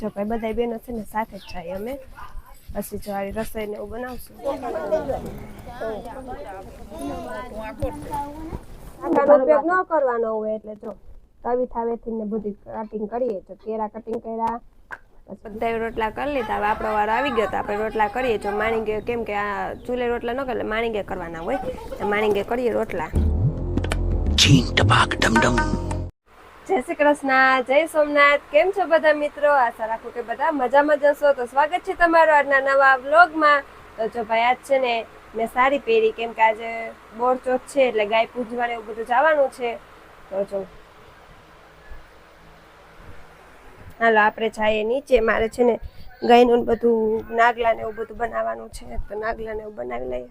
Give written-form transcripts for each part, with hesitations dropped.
જો ભાઈ બધા બેનો છે ને સાથે જ જાય અમે પછી જો આ રસોઈ ને એવું બનાવશું આટાનો ઉપયોગ ન કરવાનો હોય એટલે જો તવી થાવેથી ને બધી કટિંગ કરીએ તો કેરા કટિંગ કર્યા બધા રોટલા કરી લીધા હવે આપણો વારો આવી ગયો તો આપણે રોટલા કરીએ જો માણીગે કેમ કે આ ચૂલે રોટલા ન કરે માણીગે કરવાના હોય તો માણીગે કરીએ રોટલા ચીન ટપાક ડમડમ જય શ્રી કૃષ્ણ જય સોમનાથ કેમ છો બધા મિત્રો આશા રાખું કે બધા મજામાં જશો તો સ્વાગત છે તમારું આજના નવા વ્લોગમાં તો જો ભાઈ આજ છે ને મેં સાડી પહેરી કેમ કે આજે બોરચોથ છે એટલે ગાય પૂજવાને એવું બધું જવાનું છે તો જો હાલો આપણે જઈએ નીચે મારે છે ને ગાયનું બધું નાગલા ને એવું બધું બનાવવાનું છે તો નાગલા ને એવું બનાવી લઈએ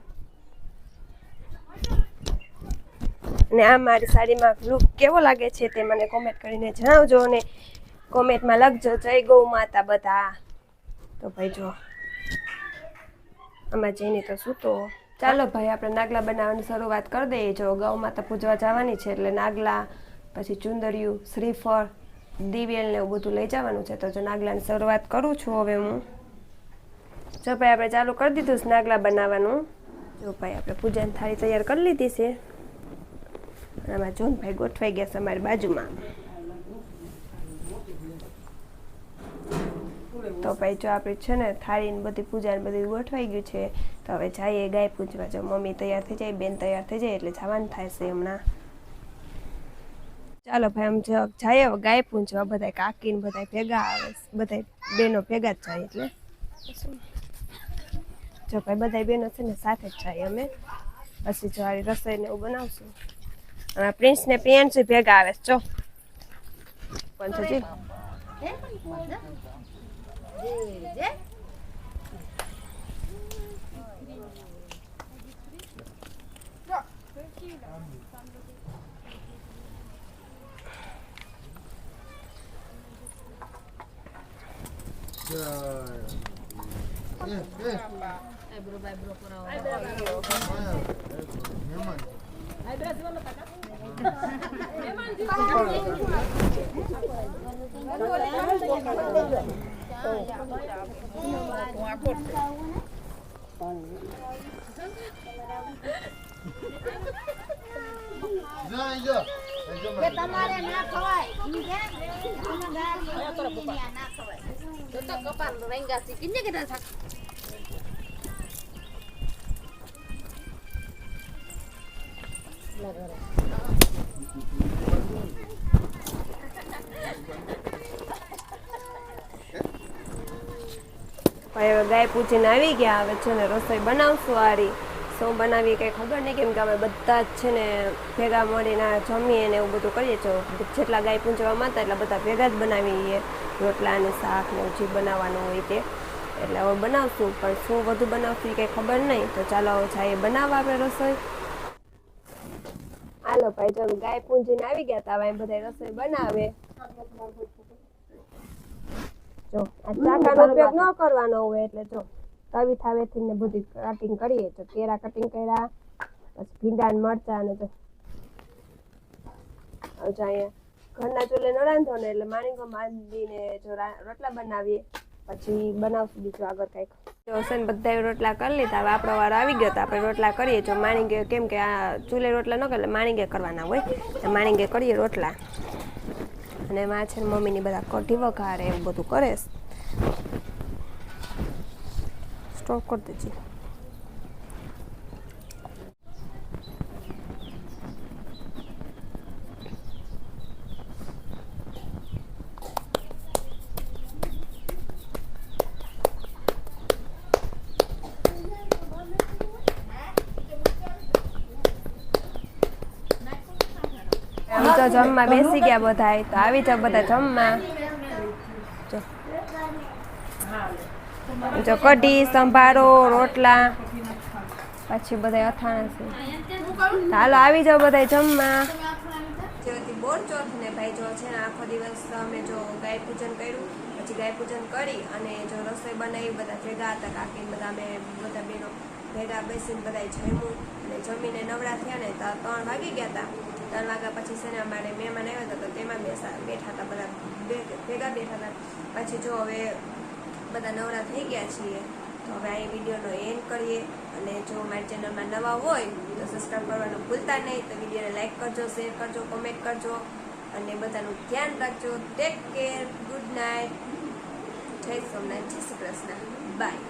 અને આ મારી સાડીમાં લુક કેવો લાગે છે તે મને કોમેન્ટ કરીને જણાવજો અને કોમેન્ટમાં લખજો જય ગૌ માતા બધા તો ભાઈ જો આમાં જઈને તો શું તો ચાલો ભાઈ આપણે નાગલા બનાવવાની શરૂઆત કરી દઈએ જો ગૌ માતા પૂજવા જવાની છે એટલે નાગલા પછી ચુંદરિયું શ્રીફળ દિવેલ ને એવું બધું લઈ જવાનું છે તો જો નાગલાની શરૂઆત કરું છું હવે હું જો ભાઈ આપણે ચાલુ કરી દીધું નાગલા બનાવવાનું જો ભાઈ આપણે પૂજાની થાળી તૈયાર કરી લીધી છે આમાં જોન ભાઈ ગોઠવાઈ ગયા છે અમારી બાજુમાં તો ભાઈ જો આપણી છે ને થાળી ને બધી પૂજા ને બધું ગોઠવાઈ ગયું છે તો હવે જઈએ ગાય પૂજવા જો મમ્મી તૈયાર થઈ જાય બેન તૈયાર થઈ જાય એટલે જવાનું થાય છે હમણાં ચાલો ભાઈ આમ જાય ગાય પૂંજવા બધા કાકી ને બધા ભેગા આવે બધા બેનો ભેગા જ જાય એટલે જો ભાઈ બધા બેનો છે ને સાથે જ જાય અમે પછી જો આ રસોઈ ને એવું બનાવશું અને પ્રિન્સ ને પ્રિયાંશુ ભેગા આવે જો પણ છે તમારે ના ખવાય ના ખવાય તો કપાલ રેંગા છે કિન્ને કે થાક હવે ગાય પૂજીને આવી ગયા હવે છે ને રસોઈ બનાવશું આરી શું બનાવીએ કંઈ ખબર નહીં કેમ કે અમે બધા જ છે ને ભેગા મળીને જમીએ ને એવું બધું કરીએ છો જેટલા ગાય પૂંજવામાં હતા એટલા બધા ભેગા જ બનાવીએ રોટલા અને શાક ને જે બનાવવાનું હોય તે એટલે હવે બનાવશું પણ શું વધુ બનાવશું એ કંઈ ખબર નહીં તો ચાલો જઈએ બનાવવા આપણે રસોઈ હાલો ભાઈ જો ગાય પૂંજીને આવી ગયા હતા હવે બધા રસોઈ બનાવે જો આ ચાકાનો ઉપયોગ ન કરવાનો હોય એટલે જો તવી થાવેથી ને બધી કટિંગ કરીએ તો કેરા કટિંગ કર્યા પછી ભીંડા મરચા અને જો અહીંયા ઘરના ચૂલે ન રાંધો ને એટલે માણીકો માંડીને જો રોટલા બનાવીએ પછી બનાવશું બીજું આગળ કંઈક જો છે ને બધા રોટલા કરી લીધા હવે આપણો વારો આવી ગયો તો આપણે રોટલા કરીએ જો માણીગે કેમ કે આ ચૂલે રોટલા ન કરે માણીગે કરવાના હોય તો માણીગે કરીએ રોટલા અને એમાં છે ને મમ્મીની બધા કઢી વઘારે એવું બધું કરે સ્ટોપ કરી દેજે તો જમવા બેસી ગયા બધા તો આવી જાવ બધા જમવા જો કઢી સંભારો રોટલા પછી બધા અથાણા છે હાલો આવી જાવ બધા જમવા જેથી બોરચોથ ને ભાઈ જો છે ને આખો દિવસ અમે જો ગાય પૂજન કર્યું પછી ગાય પૂજન કરી અને જો રસોઈ બનાવી બધા ભેગા હતા કાકી બધા અમે બધા બહેનો ભેગા બેસીને બધા જમ્યું અને જમીને નવરા થયા ને તો 3 વાગી ગયા હતા 3 વાગ્યા પછી છે ને અમારે મહેમાન આવ્યા હતા તો તેમાં બેઠા હતા બધા ભેગા બેઠા હતા. પછી જો હવે બધા નવરા થઈ ગયા છીએ તો હવે અહીં વિડીયોનો એન્ડ કરીએ. અને જો મારી ચેનલમાં નવા હોય તો સબસ્ક્રાઈબ કરવાનું ભૂલતા નહીં. તો વિડીયોને લાઈક કરજો, શેર કરજો, કોમેન્ટ કરજો અને બધાનું ધ્યાન રાખજો. ટેક કેર, ગુડ નાઇટ, જય સોમનાથ, જય Shri Krishna, bye.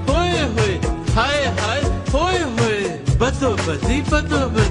Hoy, hoy, hi, hi, hoy, hoy, bato, bati, bato, bati.